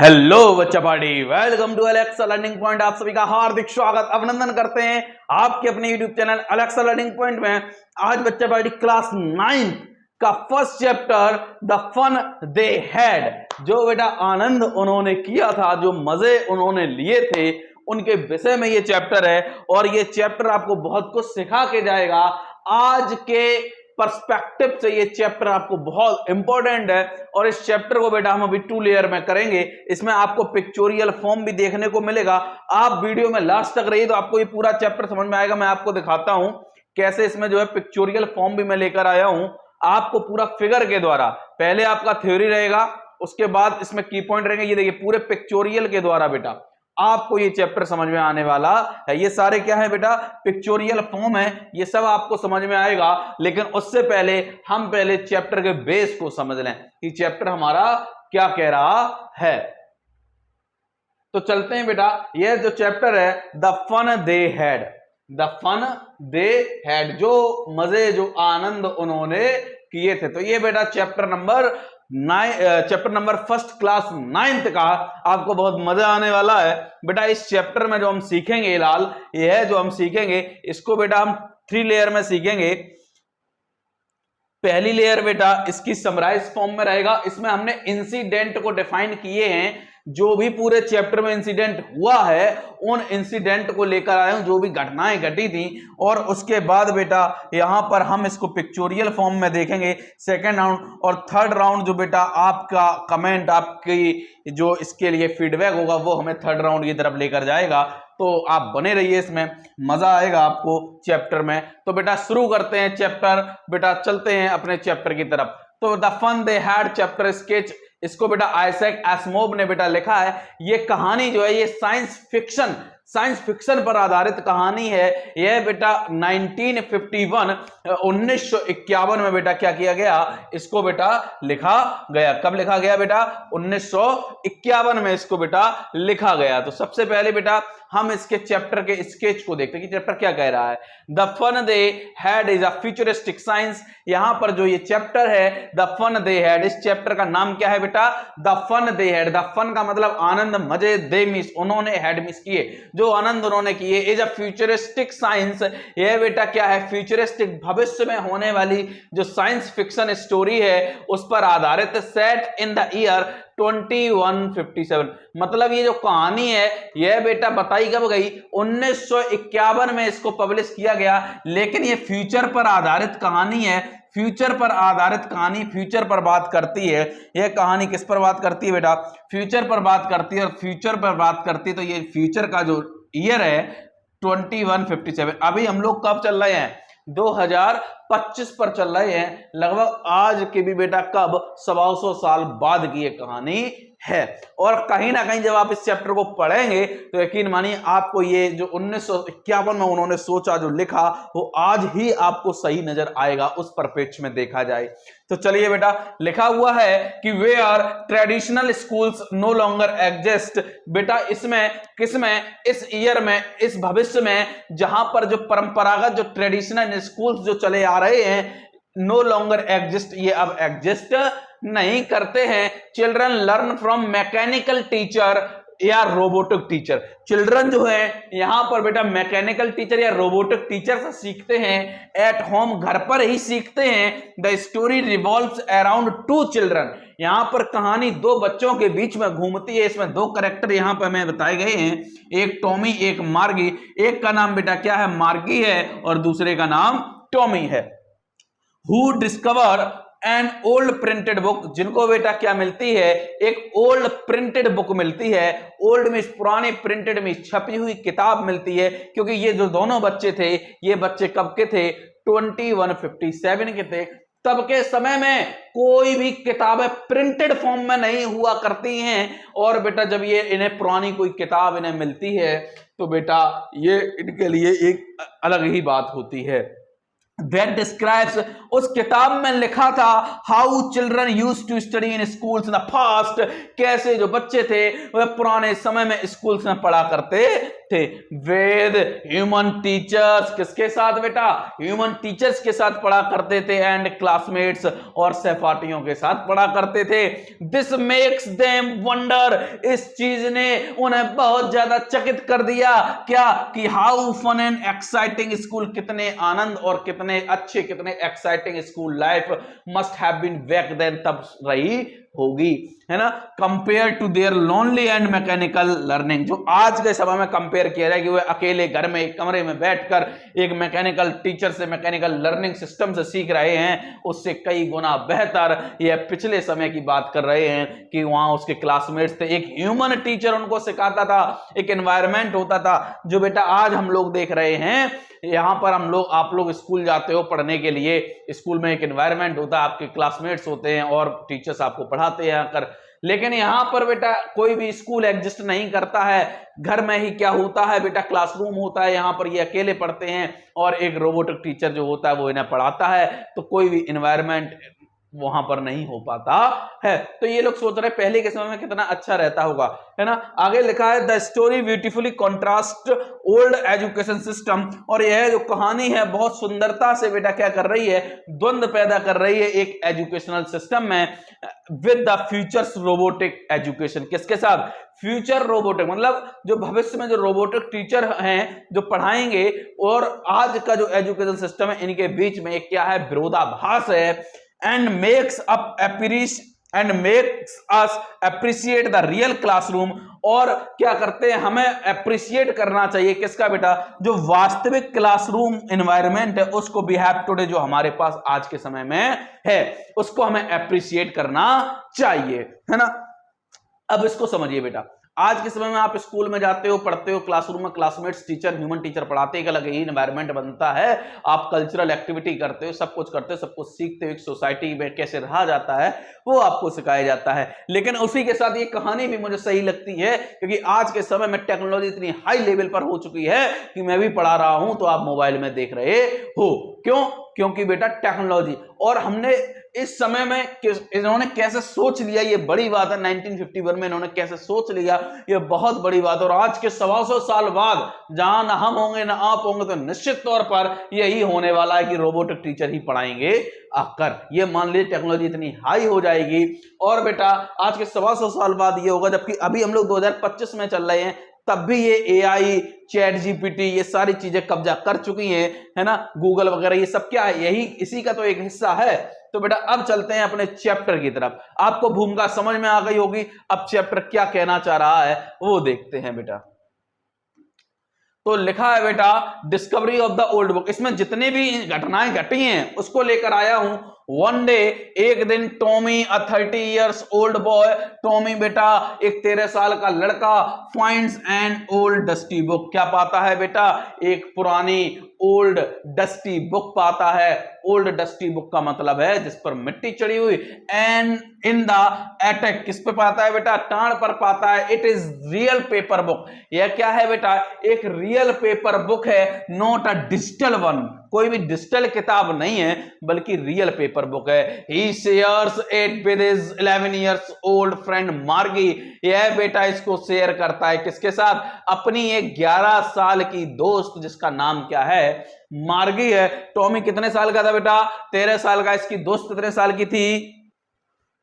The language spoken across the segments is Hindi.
हेलो बच्चा पार्टी, welcome to Alexa learning point. आप सभी का हार्दिक स्वागत अभिनंदन करते हैं आपके अपने YouTube channel Alexa learning point में। आज बच्चा पार्टी क्लास 9 का first chapter the fun they had, जो बेटा आनंद उन्होंने किया था, जो मजे उन्होंने लिए थे, उनके विषय में ये चैप्टर है। और ये चैप्टर आपको बहुत कुछ सिखा के जाएगा। आज के पर्सपेक्टिव से ये चैप्टर आपको बहुत इंपॉर्टेंट है। और इस चैप्टर को बेटा हम अभी 2 लेयर में करेंगे। इसमें आपको पिक्चोरियल फॉर्म भी देखने को मिलेगा। आप वीडियो में लास्ट तक रहिए तो आपको ये पूरा चैप्टर समझ में आएगा। मैं आपको दिखाता हूं कैसे इसमें जो है पिक्चोरियल फॉर्म भी मैं लेकर आया हूं आपको पूरा फिगर के द्वारा। पहले आपका थ्योरी रहेगा, उसके बाद इसमें की पॉइंट रहेंगे। ये देखिए पूरे पिक्चोरियल के द्वारा बेटा आपको ये चैप्टर समझ में आने वाला है। ये सारे क्या है बेटा, पिक्चोरियल फॉर्म है। ये सब आपको समझ में आएगा, लेकिन उससे पहले हम पहले चैप्टर के बेस को समझ लें कि चैप्टर हमारा क्या कह रहा है। तो चलते हैं बेटा। ये जो चैप्टर है the fun they had, the fun they had, जो मजे जो आनंद उन्होंने किए थे। तो ये बेटा chapter number first class 9th का आपको बहुत मजा आने वाला है बेटा। इस चैप्टर में जो हम सीखेंगे लाल, ये है जो हम सीखेंगे, इसको बेटा हम 3 लेयर में सीखेंगे। पहली लेयर बेटा इसकी समराइज फॉर्म में रहेगा। इसमें हमने इंसिडेंट को डिफाइन किए हैं। जो भी पूरे चैप्टर में इंसिडेंट हुआ है उन इंसिडेंट को लेकर आए हूं, जो भी घटनाएं घटी थी। और उसके बाद बेटा यहां पर हम इसको पिक्चोरियल फॉर्म में देखेंगे सेकेंड राउंड। और थर्ड राउंड जो बेटा आपका कमेंट, आपकी जो इसके लिए फीडबैक होगा वो हमें थर्ड राउंड की तरफ लेकर जाएगा। तो आप बने रहिए, इसमें मजा आएगा आपको चैप्टर में। तो बेटा शुरू करते हैं चैप्टर। बेटा चलते हैं अपने चैप्टर की तरफ। तो the fun they had chapter sketch, इसको बेटा आइजैक एसिमोव ने बेटा लिखा है। ये कहानी जो है ये साइंस फिक्शन पर आधारित कहानी है। यह बेटा 1951 में बेटा क्या किया गया, इसको बेटा लिखा गया। कब लिखा गया बेटा? 1951 में इसको बेटा लिखा गया। तो सबसे पहले बेटा हम इसके चैप्टर के स्केच को देखते हैं कि चैप्टर क्या कह रहा है। The fun they had is a futuristic science. यहां पर जो ये चैप्टर है द फन दे हैड, इस चैप्टर का नाम क्या है बेटा? The fun they had. The fun का मतलब आनंद, मजे, दे मिस उन्होंने, हैड मिस किए, जो आनंद उन्होंने किए। इज अ फ्यूचरिस्टिक साइंस, यह बेटा क्या है? फ्यूचरिस्टिक, भविष्य में होने वाली जो साइंस फिक्शन स्टोरी है उस पर आधारित। सेट इन द ईयर 2157, मतलब ये जो कहानी है यह बेटा बताई कब गई? 1951 में इसको पब्लिश किया गया। लेकिन ये फ्यूचर पर आधारित कहानी है। फ्यूचर पर आधारित कहानी फ्यूचर पर बात करती है। यह कहानी किस पर बात करती है बेटा? फ्यूचर पर बात करती है। और फ्यूचर पर बात करती है तो ये फ्यूचर का जो ईयर है 2157। अभी हम लोग कब चल रहे हैं? 2025 पर चल रहे हैं। लगभग आज के भी बेटा कब 125 साल बाद की ये कहानी है। और कहीं ना कहीं जब आप इस चैप्टर को पढ़ेंगे तो यकीन मानिए आपको ये जो 1951 में उन्होंने सोचा, जो लिखा, वो आज ही आपको सही नजर आएगा उस परिप्रेक्ष्य में देखा जाए। तो चलिए बेटा, लिखा हुआ है कि where traditional schools no longer exist. बेटा इसमें किसमें? इस ईयर में, इस भविष्य में, जहां पर जो परंपरागत जो ट्रेडिशनल स्कूल्स जो चले आ रहे हैं नो लॉन्गर एग्जिस्ट, ये अब एग्जिस्ट नहीं करते हैं। Children learn from mechanical teacher या रोबोटिक टीचर। चिल्ड्रन जो है यहां पर बेटा मैकेनिकल टीचर या रोबोटिक टीचर से सीखते हैं। एट होम, घर पर ही सीखते हैं। The story revolves around 2 children, यहां पर कहानी 2 बच्चों के बीच में घूमती है। इसमें 2 कैरेक्टर यहां पर हमें बताए गए हैं, एक टॉमी, एक मार्गी। एक का नाम बेटा क्या है? मार्गी है, और दूसरे का नाम टॉमी है। Who discover an old printed book, जिनको बेटा क्या मिलती है? एक ओल्ड प्रिंटेड बुक मिलती है। ओल्ड में पुराने, प्रिंटेड में छपी हुई किताब मिलती है। क्योंकि ये जो दोनों बच्चे थे, ये बच्चे कब के थे? 2157 के थे। तब के समय में कोई भी किताबें प्रिंटेड फॉर्म में नहीं हुआ करती हैं। और बेटा जब ये इन्हें पुरानी कोई किताब इन्हें मिलती है तो बेटा ये इनके लिए एक अलग ही बात होती है। That describes, उस किताब में लिखा था how children used to study in schools in the past, कैसे जो बच्चे थे वह पुराने समय में स्कूल्स में पढ़ा करते थे विद ह्यूमन टीचर्स। किसके साथ बेटा? ह्यूमन टीचर्स के साथ पढ़ा करते थे एंड क्लासमेट्स और सहपाठियों के साथ पढ़ा करते थे। दिस मेक्स देम वंडर, इस चीज ने उन्हें बहुत ज्यादा चकित कर दिया क्या कि how fun and exciting school, कितने आनंद और कितने अच्छे कितने exciting school life must have been back then, तब रही होगी, है ना, compare to their lonely and mechanical learning. जो आज के समय में कंपेयर किया जाए कि वो अकेले घर में एक कमरे में बैठकर एक मैकेनिकल टीचर से मैकेनिकल लर्निंग सिस्टम से सीख रहे हैं, उससे कई गुना बेहतर ये पिछले समय की बात कर रहे हैं कि वहां उसके क्लासमेट्स थे, एक ह्यूमन टीचर उनको सिखाता था, एक एनवायरमेंट होता था। जो बेटा आज हम लोग देख रहे हैं, यहां पर हम लोग, आप लोग स्कूल जाते हो पढ़ने के लिए, स्कूल में एक एनवायरमेंट होता है, आपके क्लासमेट्स होते हैं और टीचर्स आपको पढ़ाते हैं आकर। लेकिन यहां पर बेटा कोई भी स्कूल एग्जिस्ट नहीं करता है। घर में ही क्या होता है बेटा, क्लासरूम होता है, यहां पर ये अकेले पढ़ते हैं और एक रोबोटिक टीचर जो होता है वो इन्हें पढ़ाता है, तो कोई भी एनवायरमेंट वहां पर नहीं हो पाता है। तो ये लोग सोच रहे हैं पहले के समय में कितना अच्छा रहता होगा, है ना। आगे लिखा है the story beautifully contrast old education system, और यह जो कहानी है बहुत सुंदरता से बेटा क्या कर रही है, द्वंद्व पैदा कर रही है एक एजुकेशनल सिस्टम में with the futures robotic education. किसके साथ? फ्यूचर रोबोटिक, मतलब जो भविष्य में जो रोबोटिक टीचर हैं जो पढ़ाएंगे और आज का जो एजुकेशन सिस्टम है, इनके बीच में एक क्या है, विरोधाभास है। And makes us appreciate the real classroom, और क्या करते हैं, हमें एप्रिशिएट करना चाहिए किसका बेटा, जो वास्तविक क्लासरूम एनवायरनमेंट है उसको भी हैव टुडे, जो हमारे पास आज के समय में है उसको हमें एप्रिशिएट करना चाहिए, है ना। अब इसको समझिए बेटा, आज के समय में आप स्कूल में जाते हो, पढ़ते हो, क्लासरूम में क्लासमेट्स टीचर ह्यूमन टीचर पढ़ाते, एक अलग ही एनवायरनमेंट बनता है, आप कल्चरल एक्टिविटी करते हो, सब कुछ करते हो, सब कुछ सीखते हो, एक सोसाइटी में कैसे रहा जाता है वो आपको सिखाया जाता है। लेकिन उसी के साथ ये कहानी भी मुझे सही लगती है क्योंकि आज के समय में टेक्नोलॉजी इतनी हाई लेवल पर हो चुकी है कि मैं भी पढ़ा रहा हूं तो आप मोबाइल में देख रहे हो। क्यों? क्योंकि बेटा टेक्नोलॉजी, और हमने इस समय में इन्होंने कैसे सोच लिया, ये बड़ी बात है। 1951 में इन्होंने कैसे सोच लिया, ये बहुत बड़ी बात है। और आज के 125 साल बाद जहां ना हम होंगे ना आप होंगे, तो निश्चित तौर पर यही होने वाला है कि रोबोटिक टीचर ही पढ़ाएंगे आकर। ये मान लीजिए टेक्नोलॉजी इतनी हाई हो जाएगी और बेटा आज के 125 साल बाद ये होगा, जबकि अभी हम लोग 2025 में चल रहे हैं, तब भी ये एआई, चैट जीपीटी, ये सारी चीजें कब्जा कर चुकी हैं, है ना। गूगल वगैरह ये सब क्या है, यही इसी का तो एक हिस्सा है। तो बेटा अब चलते हैं अपने चैप्टर की तरफ। आपको भूमिका समझ में आ गई होगी, अब चैप्टर क्या कहना चाह रहा है वो देखते हैं बेटा। तो लिखा है बेटा discovery of the old book, इसमें जितने भी घटनाएं घटी हैं उसको लेकर आया हूं। वन डे, एक दिन, टॉमी अ 30 ईयर्स ओल्ड बॉय, टॉमी बेटा एक 13 साल का लड़का, finds an old dusty book, क्या पाता है बेटा, एक पुरानी ओल्ड डस्टी बुक पाता है। ओल्ड डस्टी बुक का मतलब है जिस पर मिट्टी चढ़ी हुई। एंड इन द एटक, किस पे पाता है बेटा, टाण पर पाता है। It is real paper book, यह क्या है बेटा, एक रियल पेपर बुक है, नॉट अ डिजिटल वन, कोई भी डिजिटल किताब नहीं है बल्कि रियल पेपर बुक है। He shares it with his 11 years old friend मार्गी, यह बेटा इसको शेयर करता है किसके साथ, अपनी एक 11 साल की दोस्त जिसका नाम क्या है, मार्गी है। टॉमी कितने साल का था बेटा, 13 साल का। इसकी दोस्त कितने साल की थी,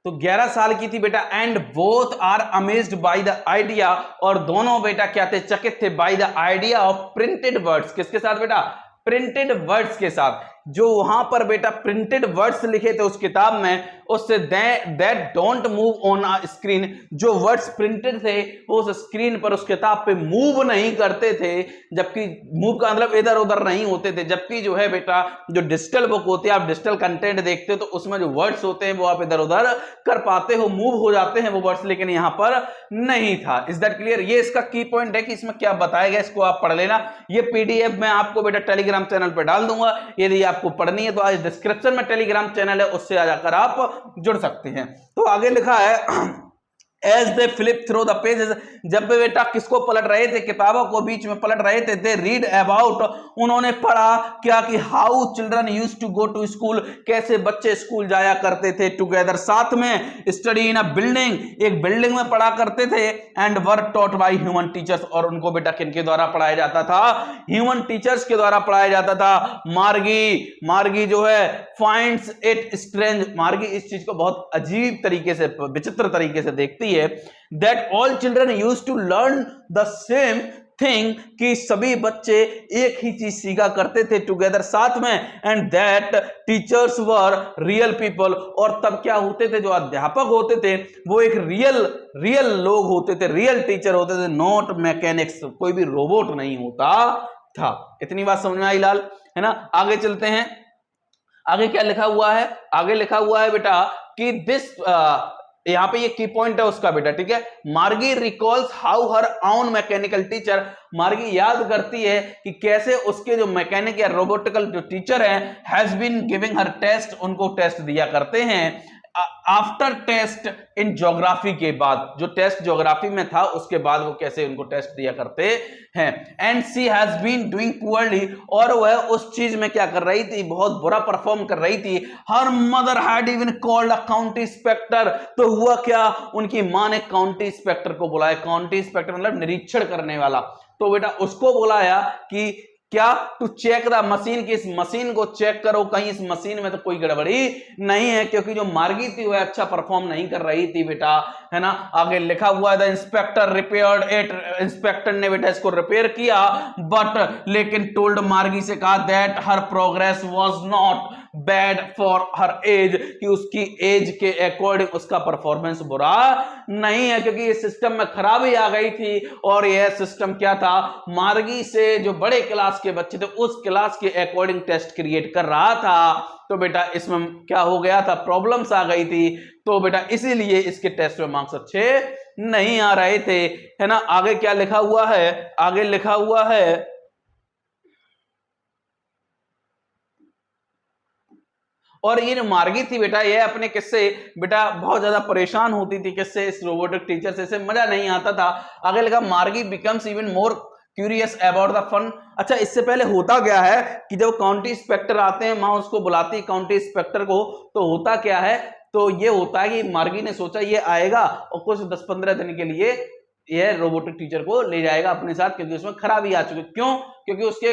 तो 11 साल की थी बेटा। And both are amazed by the idea, और दोनों बेटा क्या थे, चकित थे, by the idea of printed words, किसके साथ बेटा, प्रिंटेड वर्ड्स के साथ। जो वहां पर बेटा प्रिंटेड वर्ड्स लिखे थे उस किताब में, उससे that don't move on a screen, जो वर्ड्स प्रिंटेड थे वो उस स्क्रीन पर उस किताब पे मूव नहीं करते थे, जबकि मूव का मतलब इधर उधर नहीं होते थे। जबकि जो है बेटा जो डिजिटल बुक होती है, आप डिजिटल कंटेंट देखते हो तो उसमें जो वर्ड्स होते हैं वो आप इधर उधर कर पाते हो, मूव हो जाते हैं वो वर्ड्स, लेकिन यहां पर नहीं था। Is that clear? ये इसका की पॉइंट है कि इसमें क्या बताया गया, इसको आप पढ़ लेना। ये पीडीएफ मैं आपको बेटा टेलीग्राम चैनल पर डाल दूंगा, यदि आपको पढ़नी है तो आज डिस्क्रिप्शन में टेलीग्राम चैनल है, उससे जाकर आप जुड़ सकते हैं। तो आगे लिखा है As they flip through the pages, जब भी बेटा किसको पलट रहे थे, किताबों को बीच में पलट रहे थे, they read about, उन्होंने पढ़ा क्या कि how children used to go to school, कैसे बच्चे स्कूल जाया करते थे, together साथ में, study in a building, एक बिल्डिंग में पढ़ा करते थे, and were taught by human teachers, और उनको बेटा किनके द्वारा पढ़ाया जाता था, ह्यूमन टीचर्स के द्वारा पढ़ाया जाता था। मार्गी जो है finds it strange, मार्गी इस चीज को बहुत अजीब तरीके से, विचित्र तरीके से देखती है, that all children used to learn the same thing, कि सभी बच्चे एक ही चीज सीखा करते थे टुगेदर साथ में, and that teachers were real people, और तब क्या होते थे, जो अध्यापक होते थे वो एक रियल लोग होते थे, रियल टीचर होते थे, नॉट मैकेनिक्स, कोई भी रोबोट नहीं होता था। इतनी बात समझ में आई लाल, है ना। आगे चलते हैं, आगे क्या लिखा हुआ है, आगे लिखा हुआ है बेटा कि दिस, यहां पे ये की पॉइंट है उसका बेटा, ठीक है। मार्गी recalls how her own mechanical teacher, मार्गी याद करती है कि कैसे उसके जो मैकेनिक या रोबोटिकल जो टीचर हैं, has been giving her test, उनको टेस्ट दिया करते हैं, आफ्टर टेस्ट इन ज्योग्राफी, के बाद जो टेस्ट ज्योग्राफी में था उसके बाद वो कैसे उनको टेस्ट दिया करते हैं, and she has been doing poorly, और वह उस चीज में क्या कर रही थी, बहुत बुरा परफॉर्म कर रही थी। Her mother had even called a county inspector, तो हुआ क्या, उनकी मां ने काउंटी इंस्पेक्टर को बुलाया, काउंटी इंस्पेक्टर मतलब निरीक्षण करने वाला, तो बेटा उसको बुलाया कि क्या, टू चेक द मशीन, की इस मशीन को चेक करो, कहीं इस मशीन में तो कोई गड़बड़ी नहीं है, क्योंकि जो मार्गी थी वह अच्छा परफॉर्म नहीं कर रही थी बेटा, है ना। आगे लिखा हुआ है the inspector repaired it, inspector ने बेटा इसको रिपेयर किया, बट लेकिन टोल्ड, मार्गी से कहा that her progress was not bad for her age, कि उसकी एज के अकॉर्डिंग उसका परफॉर्मेंस बुरा नहीं है, क्योंकि इस सिस्टम में खराबी आ गई थी, और यह सिस्टम क्या था, मार्गी से जो बड़े क्लास के बच्चे थे उस क्लास के अकॉर्डिंग टेस्ट क्रिएट कर रहा था, तो बेटा इसमें क्या हो गया था, प्रॉब्लम्स आ गई थी, तो बेटा इसीलिए इसके टेस्ट में मार्क्स अच्छे नहीं आ रहे थे, है ना। आगे क्या लिखा हुआ है, आगे लिखा हुआ है, और ये मार्गी थी बेटा, ये अपने किससे बेटा बहुत ज्यादा परेशान होती थी, किससे, इस रोबोटिक टीचर से, इसे मजा नहीं आता था। आगे लिखा Margie becomes even more curious about the fun. अच्छा, इससे पहले होता क्या है कि जब काउंटी इंस्पेक्टर आते हैं, माँ उसको बुलाती है काउंटी इंस्पेक्टर को, तो होता क्या है, तो ये होता है कि मार्गी ने सोचा ये आएगा और कुछ 10-15 दिन के लिए ये रोबोटिक टीचर को ले जाएगा अपने साथ, क्योंकि उसमें खराबी आ चुकी। क्यों? क्योंकि उसके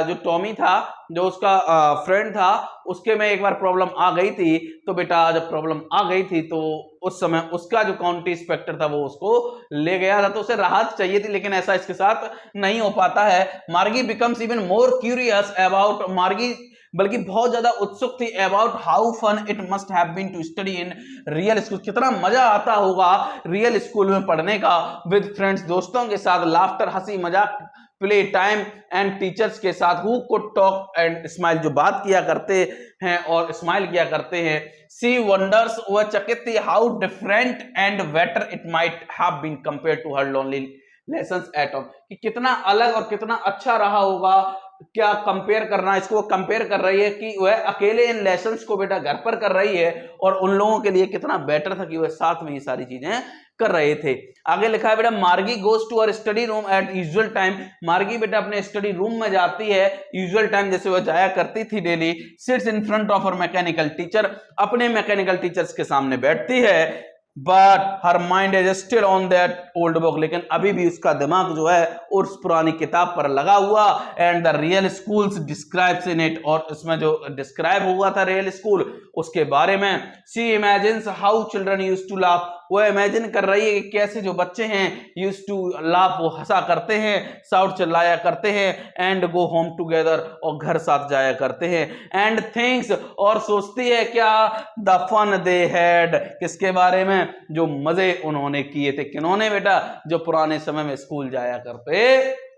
जो टॉमी था, जो उसका फ्रेंड था, उसके में एक बार प्रॉब्लम आ गई थी, तो बेटा जब प्रॉब्लम आ गई थी तो उस समय उसका जो काउंटी इंस्पेक्टर था वो उसको ले गया था, तो उसे राहत चाहिए थी, लेकिन ऐसा इसके साथ नहीं हो पाता है। Margie becomes even more curious about, Margie बल्कि बहुत ज्यादा उत्सुक थी about how fun it must have been to study in real school, कितना मजा आता होगा रियल स्कूल में पढ़ने का, विद फ्रेंड्स, दोस्तों के साथ, लाफ्टर, हंसी मजाक, प्ले टाइम एंड टीचर्स के साथ, who could talk and smile, जो बात किया करते हैं और स्माइल किया करते हैं। सी वंडर्स, वह चकित थी, how different and better it might have been compare to her lonely lessons at home, कि कितना अलग और कितना अच्छा रहा होगा, क्या कंपेयर करना, इसको कंपेयर कर रही है कि वह अकेले इन लेसन्स को बेटा घर पर कर रही है, और उन लोगों के लिए कितना बेटर था कि वह साथ में ये सारी चीजें कर रहे थे। आगे लिखा है बेटा Margie goes to her study room at usual time, Margie बेटा अपने स्टडी रूम में जाती है यूजुअल टाइम, जैसे वह जाया करती थी daily. Sits in front of her mechanical teacher, अपने मैकेनिकल टीचर्स के सामने बैठती है, but her mind is still on that old book, लेकिन अभी भी उसका दिमाग जो है उस पुरानी किताब पर लगा हुआ। And the real schools describes in it, और इसमें जो डिस्क्राइब हुआ था रियल स्कूल उसके बारे में। See imagines how children used to laugh, वो इमेजिन कर रही है कि कैसे जो बच्चे हैं यूज्ड टू लाफ, वो हंसा करते हैं, साउट चिल्लाया करते हैं, एंड गो होम टुगेदर, और घर साथ जाया करते हैं। एंड थिंक्स, और सोचती है क्या, द फन दे हैड, किसके बारे में, जो मजे उन्होंने किए थे, किन्होंने बेटा, जो पुराने समय में स्कूल जाया करते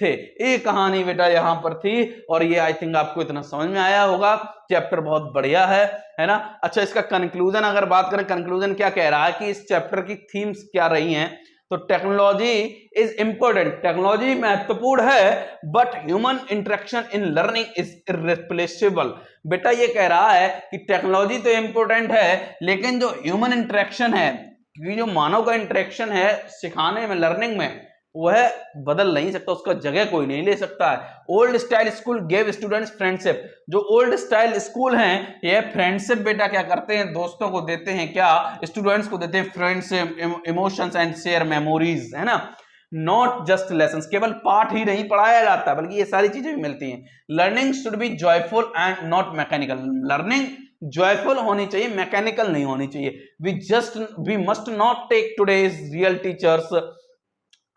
थे। ये कहानी बेटा यहाँ पर थी, और ये आई थिंक आपको इतना समझ में आया होगा। चैप्टर बहुत बढ़िया है ना। अच्छा, इसका कंक्लूजन अगर बात करें, कंक्लूजन क्या कह रहा है कि इस चैप्टर की थीम्स क्या रही हैं, तो टेक्नोलॉजी इज इंपॉर्टेंट, टेक्नोलॉजी महत्वपूर्ण है, but human interaction in learning is irreplaceable. बेटा ये कह रहा है कि टेक्नोलॉजी तो इंपॉर्टेंट है, लेकिन जो ह्यूमन इंटरेक्शन है, क्योंकि जो मानव का इंटरेक्शन है सिखाने में, लर्निंग में, वह बदल नहीं सकता, उसका जगह कोई नहीं ले सकता है। Old style school gave students friendship, जो ओल्ड स्टाइल स्कूल हैं ये फ्रेंडशिप बेटा क्या करते हैं, दोस्तों को देते हैं, क्या स्टूडेंट्स को देते हैं friendship, emotions and share memories, है ना। नॉट जस्ट लेसन्स, केवल पाठ ही नहीं पढ़ाया जाता बल्कि ये सारी चीजें भी मिलती हैं। Learning should be joyful and not mechanical, learning joyful होनी चाहिए, मैकेनिकल नहीं होनी चाहिए। We must not take today's real teachers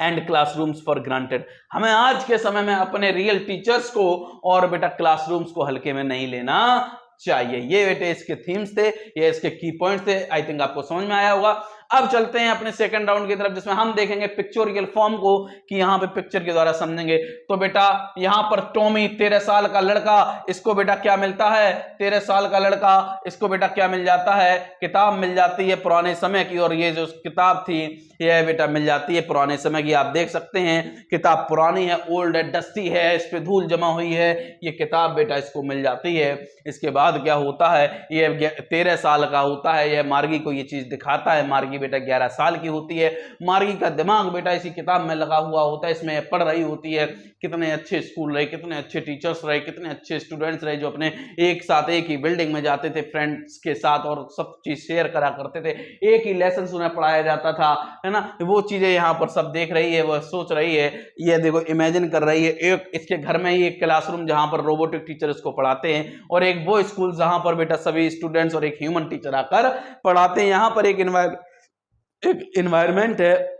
and classrooms for granted, हमें आज के समय में अपने रियल टीचर्स को और बेटा क्लासरूम्स को हल्के में नहीं लेना चाहिए। ये बेटे इसके थीम्स थे, ये इसके की पॉइंट्स थे, आई थिंक आपको समझ में आया होगा। अब चलते हैं अपने सेकंड राउंड की तरफ, जिसमें हम देखेंगे पिक्चोरियल फॉर्म को, कि यहां पे पिक्चर के द्वारा समझेंगे। तो बेटा यहां पर टॉमी 13 साल का लड़का, इसको बेटा क्या मिलता है, 13 साल का लड़का, इसको बेटा क्या मिल जाता है, किताब मिल जाती है पुराने समय की, और ये जो किताब थी यह बेटा मिल जाती है पुराने समय की। आप देख सकते हैं किताब पुरानी है, ओल्ड है, डस्टी है, इस पे धूल जमा हुई है, ये किताब बेटा इसको मिल जाती है। इसके बाद क्या होता है, ये 13 साल का होता है, यह मार्गी को ये चीज दिखाता है। मार्गी बेटा 11 साल की होती है। मार्गी का दिमाग बेटा इसी किताब में लगा हुआ होता है, इसमें पढ़ रही होती है कितने अच्छे स्कूल रहे, कितने अच्छे टीचर्स रहे, कितने अच्छे स्टूडेंट्स रहे, जो अपने एक साथ एक ही बिल्डिंग में जाते थे फ्रेंड्स के साथ और सब चीज शेयर करा करते थे, एक ही लेसन उन्हें पढ़ाया जाता था, है ना। वो चीजें यहाँ पर सब देख रही है, वह सोच रही है, ये देखो इमेजिन कर रही है, एक इसके घर में ही एक क्लासरूम जहां पर रोबोटिक टीचर इसको पढ़ाते हैं, और एक वो स्कूल जहां पर बेटा सभी स्टूडेंट्स और एक ह्यूमन टीचर आकर पढ़ाते हैं। यहाँ पर एक इन्वायरमेंट है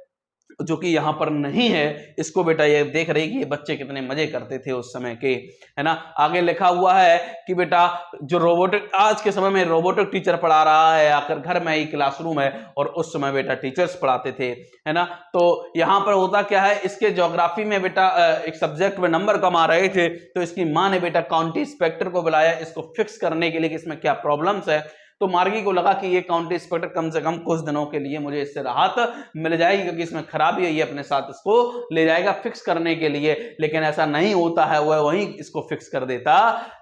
जो कि यहाँ पर नहीं है। इसको बेटा ये देख रही कि ये बच्चे कितने मजे करते थे उस समय के, है ना। आगे लिखा हुआ है कि बेटा जो रोबोटिक, आज के समय में रोबोटिक टीचर पढ़ा रहा है, आकर घर में ही क्लासरूम है, और उस समय बेटा टीचर्स पढ़ाते थे, है ना। तो यहाँ पर होता क्या है, इसके ज्योग्राफी में बेटा एक सब्जेक्ट में नंबर कम आ रहे थे, तो इसकी माँ ने बेटा काउंटी इंस्पेक्टर को बुलाया इसको फिक्स करने के लिए कि इसमें क्या प्रॉब्लम्स है। तो मार्गी को लगा कि ये काउंटी इंस्पेक्टर कम से कम कुछ दिनों के लिए मुझे इससे राहत मिल जाएगी, क्योंकि इसमें खराबी है, ये अपने साथ इसको ले जाएगा फिक्स करने के लिए। लेकिन ऐसा नहीं होता है, वह वहीं इसको फिक्स कर देता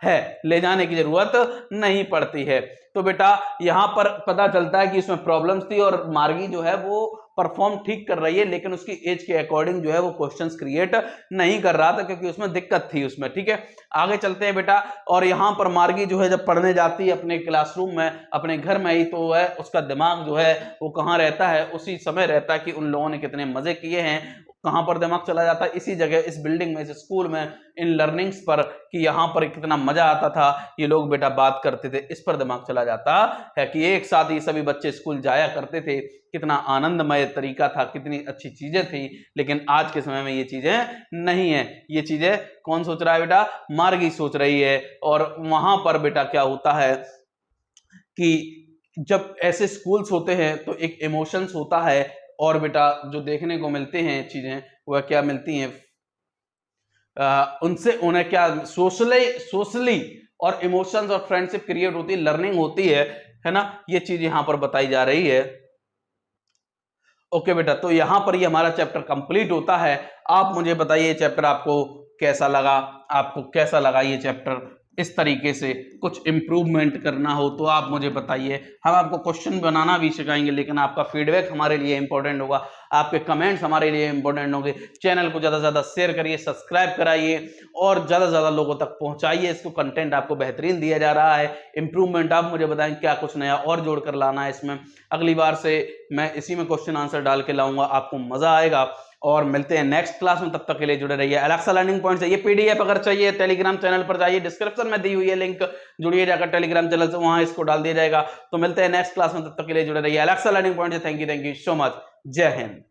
है, ले जाने की जरूरत नहीं पड़ती है। तो बेटा यहां पर पता चलता है कि इसमें प्रॉब्लम्स थी, और मार्गी जो है वो परफॉर्म ठीक कर रही है, लेकिन उसकी एज के अकॉर्डिंग जो है वो क्वेश्चंस क्रिएट नहीं कर रहा था, क्योंकि उसमें दिक्कत थी उसमें। ठीक है, आगे चलते हैं बेटा। और यहां पर मार्गी जो है जब पढ़ने जाती है अपने क्लासरूम में, अपने घर में ही, तो वह उसका दिमाग जो है वो कहाँ रहता है, उसी समय रहता है कि उन लोगों ने कितने मजे किए हैं। कहां पर दिमाग चला जाता है, इसी जगह, इस बिल्डिंग में, इस स्कूल में, इन लर्निंग्स पर, कि यहां पर कितना मजा आता था, ये लोग बेटा बात करते थे, इस पर दिमाग चला जाता है कि एक साथ ही सभी बच्चे स्कूल जाया करते थे, कितना आनंदमय तरीका था, कितनी अच्छी चीजें थी। लेकिन आज के समय में ये चीजें नहीं है। ये चीजें कौन सोच रहा है बेटा, मार्गी सोच रही है। और वहां पर बेटा क्या होता है कि जब ऐसे स्कूल्स होते हैं तो एक इमोशंस होता है, और बेटा जो देखने को मिलते हैं चीजें, वह क्या मिलती हैं, उनसे उन्हें क्या सोशली और इमोशंस और फ्रेंडशिप क्रिएट होती है, लर्निंग होती है ना। ये चीज यहां पर बताई जा रही है। ओके बेटा, तो यहां पर ये हमारा चैप्टर कंप्लीट होता है। आप मुझे बताइए चैप्टर आपको कैसा लगा, आपको कैसा लगा ये चैप्टर। इस तरीके से कुछ इम्प्रूवमेंट करना हो तो आप मुझे बताइए। हम आपको क्वेश्चन बनाना भी सिखाएंगे, लेकिन आपका फीडबैक हमारे लिए इंपॉर्टेंट होगा, आपके कमेंट्स हमारे लिए इंपॉर्टेंट होंगे। चैनल को ज़्यादा से ज़्यादा शेयर करिए, सब्सक्राइब कराइए, और ज़्यादा से ज़्यादा लोगों तक पहुंचाइए इसको। कंटेंट आपको बेहतरीन दिया जा रहा है। इंप्रूवमेंट आप मुझे बताएं, क्या कुछ नया और जोड़कर लाना है इसमें। अगली बार से मैं इसी में क्वेश्चन आंसर डाल के लाऊंगा, आपको मज़ा आएगा। और मिलते हैं नेक्स्ट क्लास में, तब तक के लिए जुड़े रहिए। एलेक्सा लर्निंग पॉइंट से ये पीडीएफ अगर चाहिए, टेलीग्राम चैनल पर जाइए, डिस्क्रिप्शन में दी हुई है लिंक, जुड़िए जाकर टेलीग्राम चैनल से, वहां इसको डाल दिया जाएगा। तो मिलते हैं नेक्स्ट क्लास में, तब तक के लिए जुड़े रहिए। एलेक्सा लर्निंग पॉइंट से थैंक यू सो मच। जय हिंद।